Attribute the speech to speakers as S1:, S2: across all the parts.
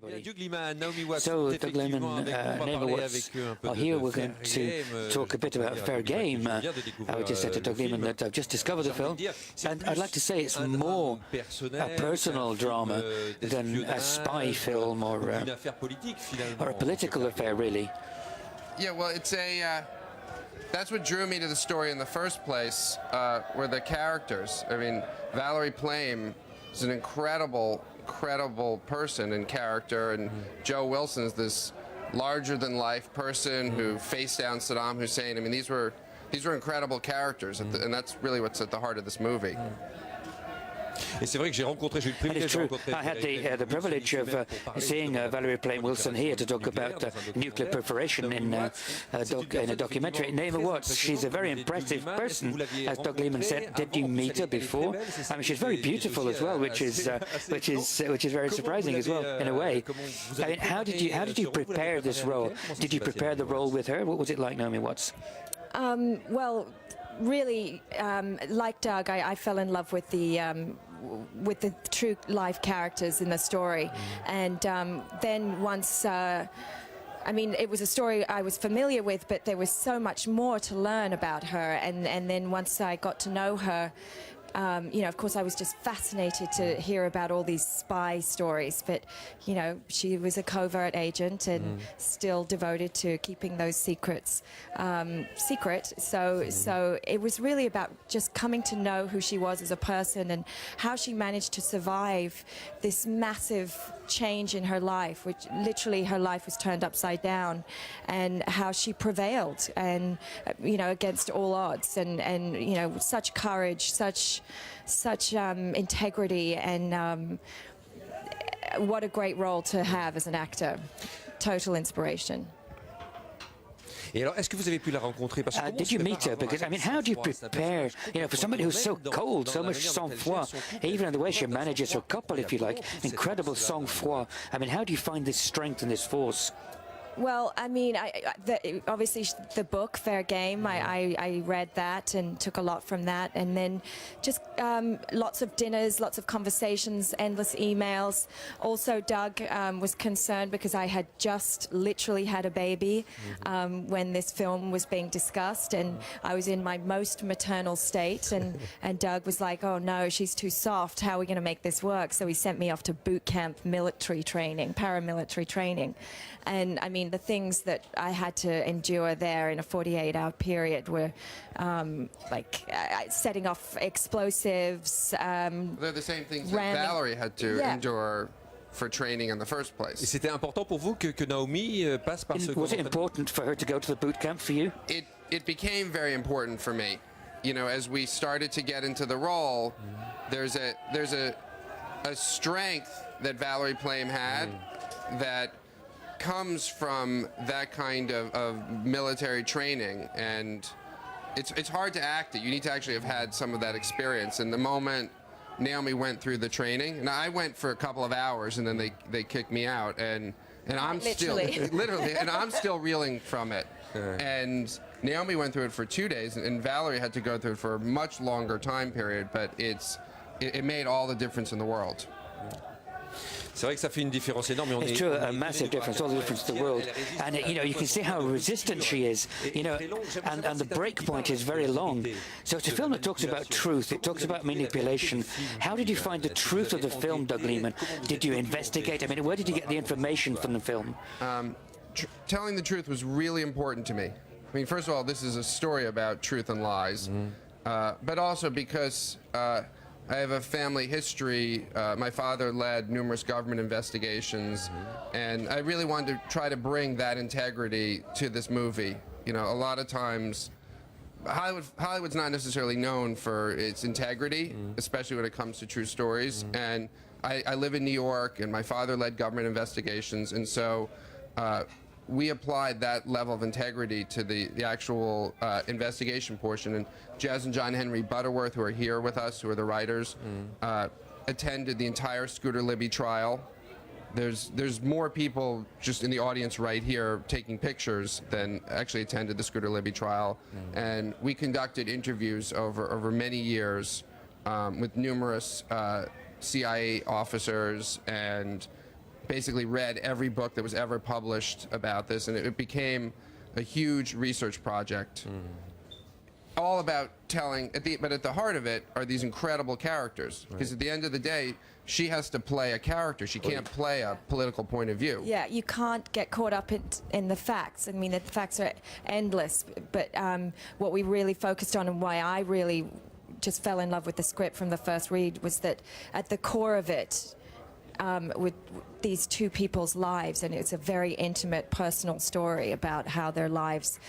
S1: Doug Liman, Naomi Watts.
S2: So, Doug Liman, Naomi Watts. Here we're going to talk a bit about Fair Game. I just said to Doug Liman that I've just discovered the film, and I'd like to say it's more a personal drama than a spy film or a political affair, really.
S3: Yeah, well, it's a... that's what drew me to the story in the first place, were the characters. I mean, Valerie Plame is an incredible person and character, and Joe Wilson's this larger-than-life person who faced down Saddam Hussein. I mean, these were incredible characters, and that's really what's at the heart of this movie.
S1: Et c'est vrai que j'ai eu le privilège de rencontrer.
S2: I had the privilege of seeing Valerie Plame Wilson here to talk about nuclear proliferation in a documentary. Naomi Watts, she's a very impressive person, as Doug Liman said. Did you meet her before? I mean, she's very beautiful as well, which is very surprising as well in a way. I mean, how did you prepare this role? Did you prepare the role with her? What was it like, Naomi Watts?
S4: Well, really, like Doug, I fell in love with the true life characters in the story, and then once. I mean, it was a story I was familiar with, but there was so much more to learn about her, and then once I got to know her, you know, of course, I was just fascinated to hear about all these spy stories. But, you know, she was a covert agent and still devoted to keeping those secrets secret. So it was really about just coming to know who she was as a person and how she managed to survive this massive change in her life, which literally her life was turned upside down, and how she prevailed, and you know, against all odds, and you know, such courage, such integrity, and what a great role to have as an actor. Total inspiration.
S1: Et alors, est-ce que vous avez pu la rencontrer?
S2: Did you meet her? Because, I mean, how do you prepare, you know, for somebody who's so cold, so much sang-froid, even in the way she manages her couple, if you like, incredible sang-froid. I mean, how do you find this strength and this force?
S4: Well, I mean, obviously the book, Fair Game, I read that and took a lot from that. And then just lots of dinners, lots of conversations, endless emails. Also, Doug was concerned because I had just literally had a baby when this film was being discussed. And I was in my most maternal state. And Doug was like, oh, no, she's too soft. How are we going to make this work? So he sent me off to boot camp military training, paramilitary training. And, I mean, the things that I had to endure there in a 48-hour period were like setting off explosives.
S3: They're the same things that Valerie had to endure for training in the first place.
S1: Et c'était important pour vous que Naomi passe par ce.
S2: Was it important for her to go to the boot camp for you?
S3: It became very important for me. You know, as we started to get into the role, there's a strength that Valerie Plame had that comes from that kind of military training, and it's hard to act it. You need to actually have had some of that experience. And the moment Naomi went through the training, and I went for a couple of hours, and then they kicked me out, and I'm literally, and I'm still reeling from it. And Naomi went through it for 2 days, and Valerie had to go through it for a much longer time period. But it made all the difference in the world.
S1: C'est vrai que ça fait une différence énorme.
S2: It's true, a massive difference, all the difference to the world. And, you know, you can see how resistant she is, you know, and the break point is very long. So it's a film that talks about truth, it talks about manipulation. How did you find the truth of the film, Doug Liman? Did you investigate? I mean, where did you get the information from the film?
S3: Telling the truth was really important to me. I mean, first of all, this is a story about truth and lies, but also because I have a family history. My father led numerous government investigations, and I really wanted to try to bring that integrity to this movie. You know, a lot of times, Hollywood's not necessarily known for its integrity, especially when it comes to true stories. And I live in New York, and my father led government investigations, and so we applied that level of integrity to the actual investigation portion. And Jez and John Henry Butterworth, who are here with us, who are the writers, attended the entire Scooter Libby trial. There's more people just in the audience right here taking pictures than actually attended the Scooter Libby trial. And we conducted interviews over many years with numerous CIA officers and basically read every book that was ever published about this, and it became a huge research project. All about telling, but at the heart of it are these incredible characters. Because at the end of the day, she has to play a character. She can't play a political point of view.
S4: Yeah, you can't get caught up in the facts. I mean, the facts are endless. But what we really focused on, and why I really just fell in love with the script from the first read, was that at the core of it, with these two people's lives, and it's a very intimate, personal story about how their lives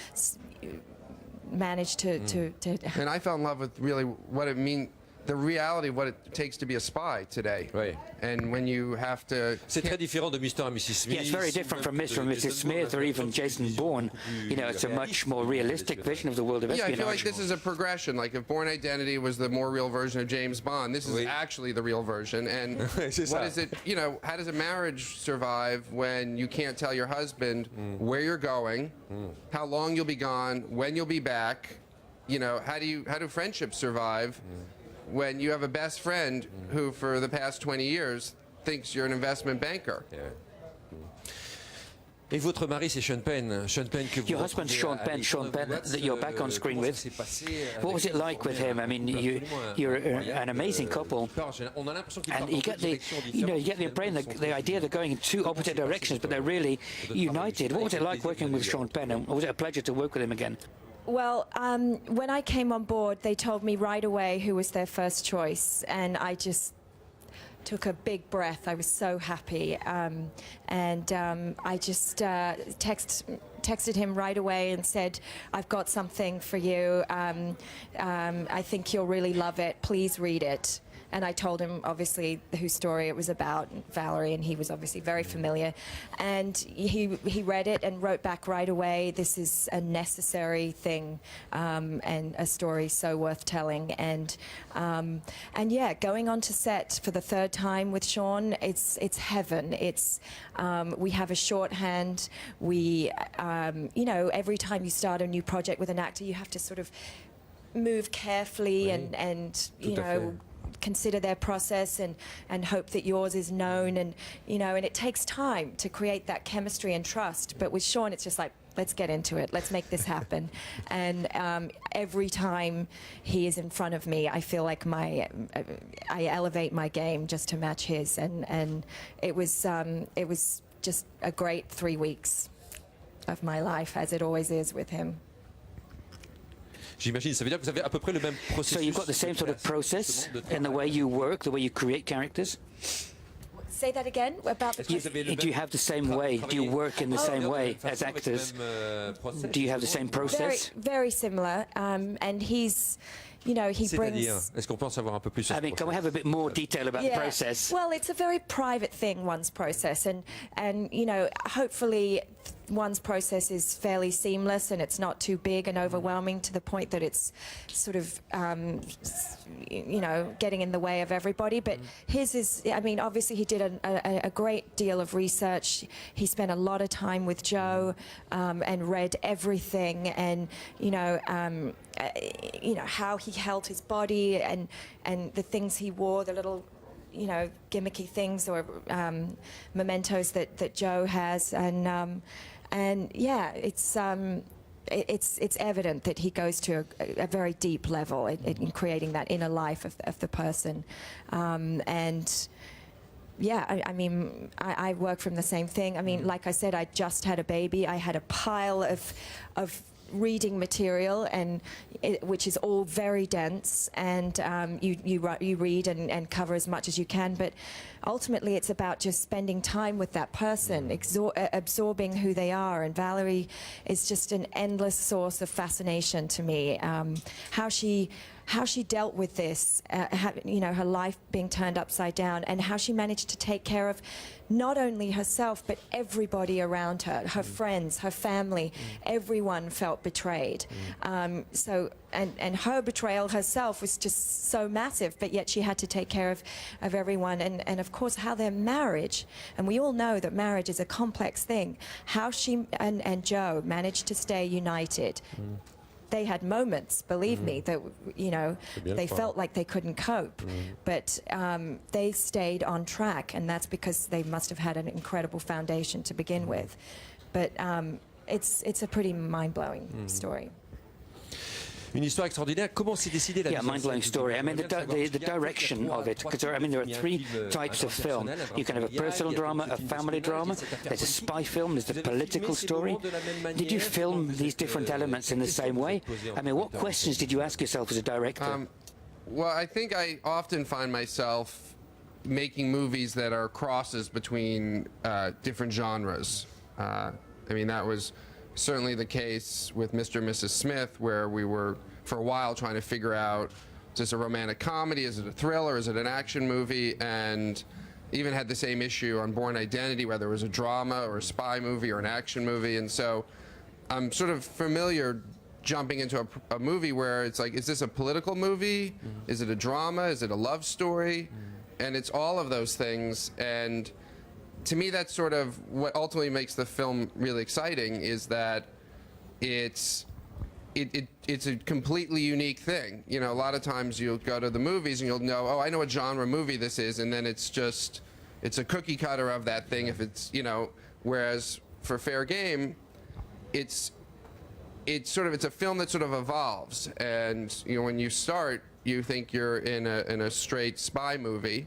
S4: managed to
S3: And I fell in love with really what it means, the reality of what it takes to be a spy today.
S1: Oui.
S3: And when you have to...
S1: C'est très différent de Mr. and Mrs. Smith.
S2: Yeah, it's very different from Mr. and Mrs. Smith or even Jason Bourne. You know, it's a much more realistic vision of the world of
S3: Yeah, I
S2: espionage.
S3: feel like this is a progression. Like if Bourne Identity was the more real version of James Bond, this is actually the real version. And what is it, you know, how does a marriage survive when you can't tell your husband where you're going, how long you'll be gone, when you'll be back? You know, how do friendships survive when you have a best friend who for the past 20 years thinks you're an investment banker?
S1: Yeah. Et votre mari, c'est Sean Penn. Sean Penn que vous
S2: Your husband's Sean Penn, that you're back on screen with. What was it like with him? I mean, you're an amazing couple, and you get the, you get the impression that the idea they're going in two opposite directions, but they're really united. What was it like working with Sean Penn, and was it a pleasure to work with him again?
S4: Well, when I came on board, they told me right away who was their first choice, and I just took a big breath. I was so happy, and I just texted him right away and said, "I've got something for you. I think you'll really love it. Please read it." And I told him, obviously, whose story it was about, Valerie, and he was obviously very familiar. And he read it and wrote back right away, "This is a necessary thing, and a story so worth telling." And yeah, going on to set for the third time with Sean, it's heaven. It's we have a shorthand. We, every time you start a new project with an actor, you have to sort of move carefully and consider their process and hope that yours is known, and and it takes time to create that chemistry and trust. But with Sean, it's just like, let's get into it, let's make this happen. And every time he is in front of me, I feel like I elevate my game just to match his, and it was just a great 3 weeks of my life, as it always is with him.
S1: J'imagine, ça veut dire que vous avez à peu près le même processus.
S2: So you've got the same sort of process in the way you work, the way you create characters?
S4: Say that again about the.
S2: Do you have the same way? Do you work in the same way as actors? Do you have the same process?
S4: Very similar, and he's. He brings...
S1: Est-ce qu'on peut en savoir un peu plus sur
S2: I mean, can we have a bit more detail about the process?
S4: Well, it's a very private thing, one's process, and hopefully one's process is fairly seamless and it's not too big and overwhelming to the point that it's sort of, getting in the way of everybody. But his is, I mean, obviously he did a great deal of research. He spent a lot of time with Joe and read everything, and how he held his body and the things he wore, the little gimmicky things or mementos that Joe has, and yeah, it's evident that he goes to a very deep level in creating that inner life of the person, and yeah, I mean, I work from the same thing. I mean, like I said, I just had a baby. I had a pile of reading material, and which is all very dense, and you read and cover as much as you can, but ultimately it's about just spending time with that person, absorbing who they are. And Valerie is just an endless source of fascination to me. How she dealt with this, her life being turned upside down, and how she managed to take care of not only herself but everybody around her, her friends, her family. Everyone felt betrayed. And her betrayal herself was just so massive, but yet she had to take care of everyone. And of course, how their marriage, and we all know that marriage is a complex thing, how she and Joe managed to stay united. they had moments, believe me, that, you know, they felt like they couldn't cope. But they stayed on track, and that's because they must have had an incredible foundation to begin with. But it's a pretty mind-blowing story.
S1: Une histoire extraordinaire. Comment s'est décidé la mise en scène?
S2: Mind-blowing story. I mean, the direction of it, because I mean, there are three types of film. You can have a personal drama, a family drama, there's a spy film, there's a political story. Did you film these different elements in the same way? I mean, what questions did you ask yourself as a director?
S3: Well, I think I often find myself making movies that are crosses between different genres. I mean, that was certainly the case with Mr. and Mrs. Smith, where we were for a while trying to figure out, is this a romantic comedy, is it a thriller, is it an action movie, and even had the same issue on Bourne Identity, whether it was a drama or a spy movie or an action movie. And so I'm sort of familiar jumping into a movie where it's like, is this a political movie? Is it a drama? Is it a love story? And it's all of those things. And to me, that's sort of what ultimately makes the film really exciting, is that it's a completely unique thing. You know, a lot of times you'll go to the movies and you'll know, oh, I know what genre movie this is, and then it's a cookie cutter of that thing. If it's, you know, whereas for Fair Game, it's a film that sort of evolves, and you know, when you start, you think you're in a straight spy movie.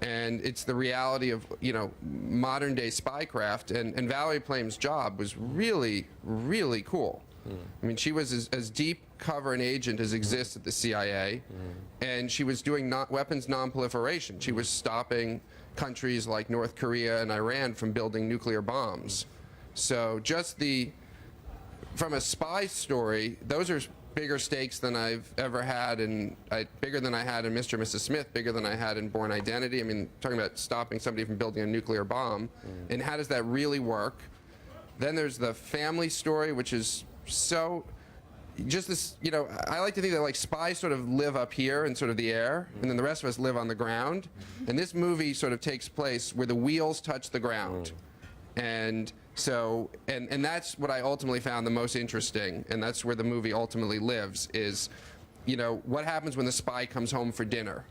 S3: And it's the reality of, you know, modern day spycraft, and Valerie Plame's job was really, really cool. I mean, she was as deep cover an agent as exists at the CIA, and she was doing weapons non-proliferation. She was stopping countries like North Korea and Iran from building nuclear bombs. So just from a spy story, those are bigger stakes than I've ever had, and bigger than I had in Mr. and Mrs. Smith, bigger than I had in Bourne Identity. I mean, talking about stopping somebody from building a nuclear bomb, and how does that really work? Then there's the family story, which is so, just this, you know, I like to think that like spies sort of live up here in sort of the air, and then the rest of us live on the ground. And this movie sort of takes place where the wheels touch the ground. And so, and that's what I ultimately found the most interesting, and that's where the movie ultimately lives, is, you know, what happens when the spy comes home for dinner?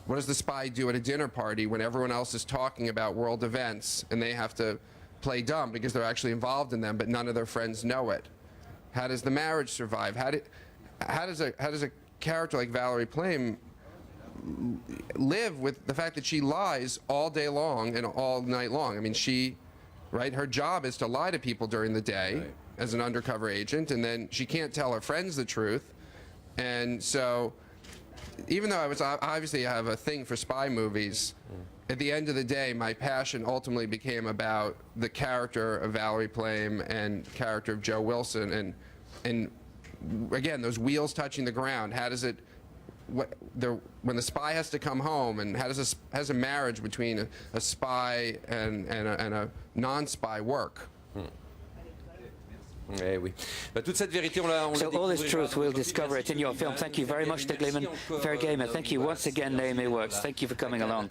S3: What does the spy do at a dinner party when everyone else is talking about world events and they have to play dumb because they're actually involved in them, but none of their friends know it? How does the marriage survive? How does a character like Valerie Plame live with the fact that she lies all day long and all night long? I mean, right? Her job is to lie to people during the day as an undercover agent, and then she can't tell her friends the truth. And so, even though I have a thing for spy movies, at the end of the day, my passion ultimately became about the character of Valerie Plame and character of Joe Wilson, and again, those wheels touching the ground. How does it? When the spy has to come home, and how does a marriage between a spy and a non-spy work?
S1: Eh oui. Toute cette vérité,
S2: So all this truth, we'll discover it in your film. Thank you very much, Doug Liman. Fair Gamer. Thank you once again, Naomi Works. Thank you for coming along.